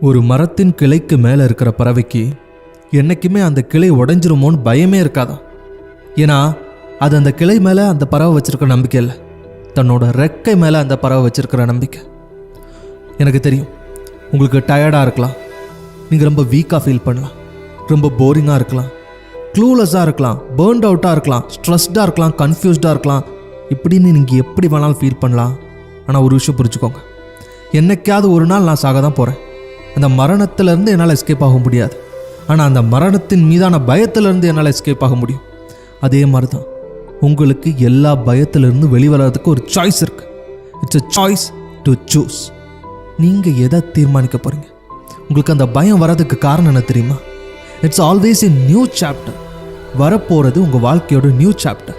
ஒரு மரத்தின் கிளைக்கு மேலே இருக்கிற பறவைக்கு என்றைக்குமே அந்த கிளை உடைஞ்சிருமோன்னு பயமே இருக்காதான். ஏன்னா அது அந்த கிளை மேலே அந்த பறவை வச்சுருக்கிற நம்பிக்கை இல்லை, தன்னோட ரெக்கை மேலே அந்த பறவை வச்சுருக்கிற நம்பிக்கை. எனக்கு தெரியும், உங்களுக்கு டயர்டாக இருக்கலாம், நீங்கள் ரொம்ப வீக்காக ஃபீல் பண்ணலாம், ரொம்ப போரிங்காக இருக்கலாம், க்ளூலெஸ்ஸாக இருக்கலாம், பேர்ன்ட் அவுட்டாக இருக்கலாம், ஸ்ட்ரெஸ்டாக இருக்கலாம், கன்ஃபியூஸ்டாக இருக்கலாம். இப்படின்னு நீங்கள் எப்படி வேணாலும் ஃபீல் பண்ணலாம். ஆனால் ஒரு விஷயம் புரிஞ்சுக்கோங்க, என்னைக்காவது ஒரு நாள் நான் சாக தான் போகிறேன். அந்த மரணத்திலேருந்து என்னால் எஸ்கேப் ஆக முடியாது, ஆனால் அந்த மரணத்தின் மீதான பயத்திலேருந்து என்னால் எஸ்கேப் ஆக முடியும். அதே மாதிரி தான் உங்களுக்கு எல்லா பயத்திலிருந்து வெளிவரதுக்கு ஒரு சாய்ஸ் இருக்குது. It's a choice to choose. நீங்கள் எதை தீர்மானிக்க போகிறீங்க? உங்களுக்கு அந்த பயம் வரதுக்கு காரணம் என்ன தெரியுமா? It's always a new chapter. வரப்போகிறது உங்கள் வாழ்க்கையோட நியூ சாப்டர்.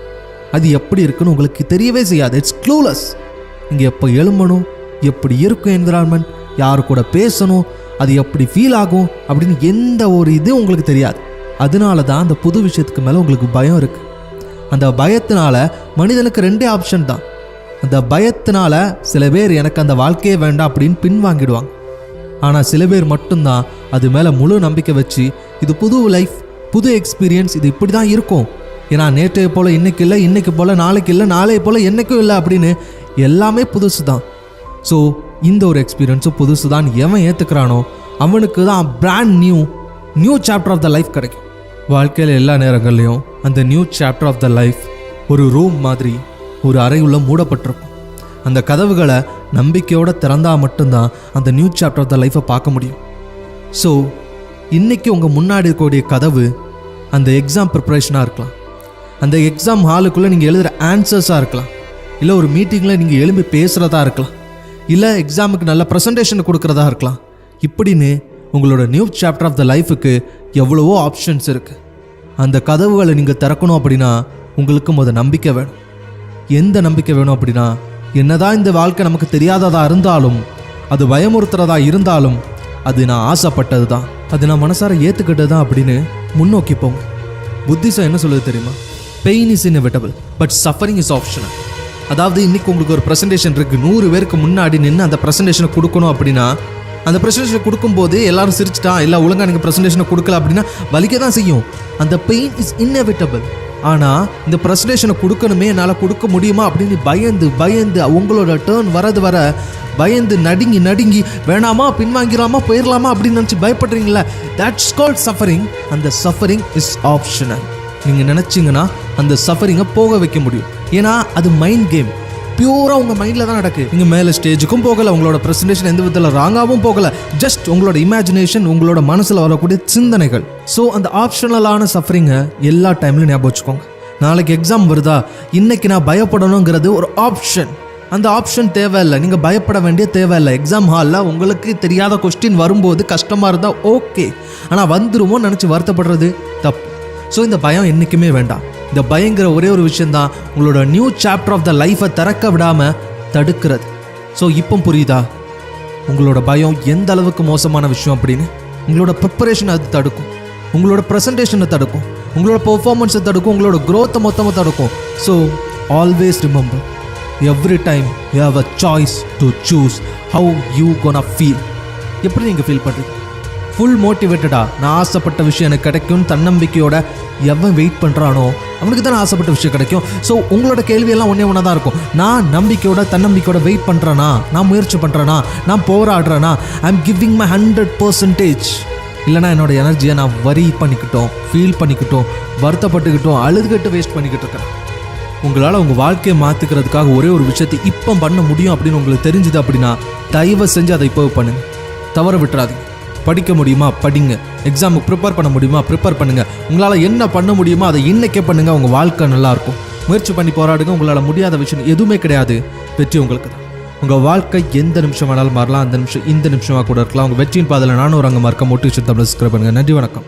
அது எப்படி இருக்குன்னு உங்களுக்கு தெரியவே செய்யாது. It's clueless. நீங்கள் எப்போ எழும்பணும், எப்படி இருக்கும் என்விரான்மெண்ட், யாரு கூட பேசணும், அது எப்படி ஃபீல் ஆகும் அப்படின்னு எந்த ஒரு இது உங்களுக்கு தெரியாது. அதனால தான் அந்த புது விஷயத்துக்கு மேலே உங்களுக்கு பயம் இருக்குது. அந்த பயத்தினால மனிதனுக்கு ரெண்டே ஆப்ஷன் தான். அந்த பயத்தினால சில பேர் எனக்கு அந்த வாழ்க்கையே வேண்டாம் அப்படின்னு பின்வாங்கிடுவாங்க. ஆனால் சில பேர் மட்டும்தான் அது மேலே முழு நம்பிக்கை வச்சு இது புது லைஃப், புது எக்ஸ்பீரியன்ஸ், இது இப்படி தான் இருக்கும், ஏன்னா நேற்றைய போல் இன்னைக்கு இல்லை, இன்னைக்கு போல் நாளைக்கு இல்லை, நாளைய போல் என்றைக்கும் இல்லை அப்படின்னு எல்லாமே புதுசு தான். ஸோ இந்த ஒரு எக்ஸ்பீரியன்ஸும் புதுசு தான் எவன் ஏற்றுக்கிறானோ அவனுக்கு தான் brand new chapter of the life கிடைக்கும். வாழ்க்கையில் எல்லா நேரங்கள்லையும் அந்த new chapter of the life ஒரு ரூம் மாதிரி ஒரு அறையுள்ள மூடப்பட்டிருக்கும். அந்த கதவுகளை நம்பிக்கையோடு திறந்தால் மட்டும்தான் அந்த நியூ சாப்டர் ஆஃப் த லைஃப்பை பார்க்க முடியும். ஸோ இன்றைக்கி உங்கள் முன்னாடி இருக்கக்கூடிய கதவு அந்த எக்ஸாம் ப்ரிப்பரேஷனாக இருக்கலாம், அந்த எக்ஸாம் ஹாலுக்குள்ளே நீங்கள் எழுதுகிற ஆன்சர்ஸாக இருக்கலாம், இல்லை ஒரு மீட்டிங்கில் நீங்கள் எழும்பி பேசுகிறதா இருக்கலாம், இல்லை எக்ஸாமுக்கு நல்ல ப்ரெசன்டேஷன் கொடுக்குறதா இருக்கலாம். இப்படின்னு உங்களோட நியூ சாப்டர் ஆஃப் த லைஃபுக்கு எவ்வளவோ ஆப்ஷன்ஸ் இருக்குது. அந்த கதவுகளை நீங்கள் திறக்கணும் அப்படின்னா உங்களுக்கு முதல் நம்பிக்கை வேணும். எந்த நம்பிக்கை வேணும் அப்படின்னா, என்னதான் இந்த வாழ்க்கை நமக்கு தெரியாததாக இருந்தாலும், அது பயமுறுத்துறதா இருந்தாலும், அது நான் ஆசைப்பட்டது தான், அது நான் மனசார ஏற்றுக்கிட்டது தான் அப்படின்னு முன்னோக்கி போங்க. புத்திசம் என்ன சொல்லுது தெரியுமா? Pain is inevitable but suffering is optional. அதாவது இன்றைக்கி உங்களுக்கு ஒரு ப்ரெசன்டேஷன் இருக்குது, 100 பேருக்கு முன்னாடி நின்று அந்த ப்ரெசன்டேஷனை கொடுக்கணும் அப்படின்னா, அந்த ப்ரெசன்டேஷனை கொடுக்கும்போது எல்லாரும் சிரிச்சிட்டா, இல்லை ஒழுங்காக நீங்கள் ப்ரெசன்டேஷனை கொடுக்கல அப்படின்னா வலிக்க தான் செய்யும். அந்த பெயின் இஸ் இன்எவிட்டபிள். ஆனால் இந்த ப்ரெசன்டேஷனை கொடுக்கணுமே, என்னால் கொடுக்க முடியுமா அப்படின்னு பயந்து உங்களோட டேர்ன் வரது வர பயந்து நடுங்கி வேணாமா, பின்வாங்கிடலாமா, போயிடலாமா அப்படின்னு நினச்சி பயப்படுறீங்களா? That's called suffering. அந்த சஃபரிங் இஸ் ஆப்ஷனல். நீங்கள் நினச்சிங்கன்னா அந்த சஃபரிங்கை போக வைக்க முடியும். ஏன்னா அது மைண்ட் கேம், பியூராக உங்கள் மைண்டில் தான் நடக்குது. நீங்கள் மேலே ஸ்டேஜுக்கும் போகலை, உங்களோட ப்ரெசன்டேஷன் எந்த விதத்தில் ராங்காகவும் போகலை, ஜஸ்ட் உங்களோட இமேஜினேஷன், உங்களோட மனசில் வரக்கூடிய சிந்தனைகள். ஸோ அந்த ஆப்ஷனலான சஃபரிங்கை எல்லா டைம்லையும் ஞாபகம் வச்சுக்கோங்க. நாளைக்கு எக்ஸாம் வருதா, இன்னைக்கு நான் பயப்படணுங்கிறது ஒரு ஆப்ஷன். அந்த ஆப்ஷன் தேவையில்லை, நீங்கள் பயப்பட வேண்டிய தேவையில்லை. எக்ஸாம் ஹாலில் உங்களுக்கு தெரியாத கொஸ்டின் வரும்போது கஷ்டமாக இருந்தால் ஓகே, ஆனால் வந்துருமோ நினச்சி வருத்தப்படுறது தப்பு. ஸோ இந்த பயம் என்றைக்குமே வேண்டாம். இந்த பயங்கிற ஒரே ஒரு விஷயந்தான் உங்களோட நியூ சாப்டர் ஆஃப் த லைஃப்பை திறக்க விடாமல் தடுக்கிறது. ஸோ இப்போ புரியுதா உங்களோட பயம் எந்த அளவுக்கு மோசமான விஷயம் அப்படின்னு? உங்களோட ப்ரிப்பரேஷன் அது தடுக்கும், உங்களோட ப்ரெசன்டேஷனை தடுக்கும், உங்களோட பெர்ஃபார்மன்ஸை தடுக்கும், உங்களோட க்ரோத்தை மொத்தமாக தடுக்கும். So always remember, every time you have a choice to choose how you gonna feel. எப்படி நீங்கள் ஃபீல் பண்ணுறீங்க? ஃபுல் மோட்டிவேட்டடா, நான் ஆசைப்பட்ட விஷயம் எனக்கு கிடைக்கும்னு தன்னம்பிக்கையோட எவன் வெயிட் பண்ணுறானோ அவனுக்கு தான் ஆசைப்பட்ட விஷயம் கிடைக்கும். ஸோ உங்களோட கேள்வியெல்லாம் ஒன்றா தான் இருக்கும். நான் நம்பிக்கையோட தன்னம்பிக்கையோட வெயிட் பண்ணுறேனா, நான் முயற்சி பண்ணுறேனா, நான் போராடுறேனா, ஐ எம் கிவிங் மை 100%. இல்லைனா என்னோட எனர்ஜியை நான் வரி பண்ணிக்கிட்டோம், ஃபீல் பண்ணிக்கிட்டோம், வருத்தப்பட்டுக்கிட்டோம், அழுதுகிட்டு வேஸ்ட் பண்ணிக்கிட்டு இருக்கேன். உங்களால் உங்கள் வாழ்க்கையை மாற்றிக்கிறதுக்காக ஒரே ஒரு விஷயத்தை இப்போ பண்ண முடியும் அப்படின்னு உங்களுக்கு தெரிஞ்சுது அப்படின்னா தயவு செஞ்சு அதை இப்போ பண்ணுங்க, தவற விட்டுறாதீங்க. படிக்க முடியுமா படிங்க, எக்ஸாமுக்கு ப்ரிப்பேர் பண்ண முடியுமா ப்ரிப்பேர் பண்ணுங்கள். உங்களால் என்ன பண்ண முடியுமோ அதை இன்னைக்கே பண்ணுங்கள். உங்கள் வாழ்க்கை நல்லாயிருக்கும். முயற்சி பண்ணி போராடுங்க. உங்களால் முடியாத விஷயம் எதுவுமே கிடையாது. வெற்றி உங்களுக்கு தான். உங்கள் வாழ்க்கை எந்த நிமிஷம் வேணாலும் மாறலாம். அந்த நிமிஷம் இந்த நிமிஷமாக கூட இருக்கலாம். உங்கள் வெற்றியின் பாதையில் நானும் ஒரு அங்கே மறக்க மோட்டிவேஷன் தமிழ் சப்ஸ்கிரைப் பண்ணுங்கள். நன்றி, வணக்கம்.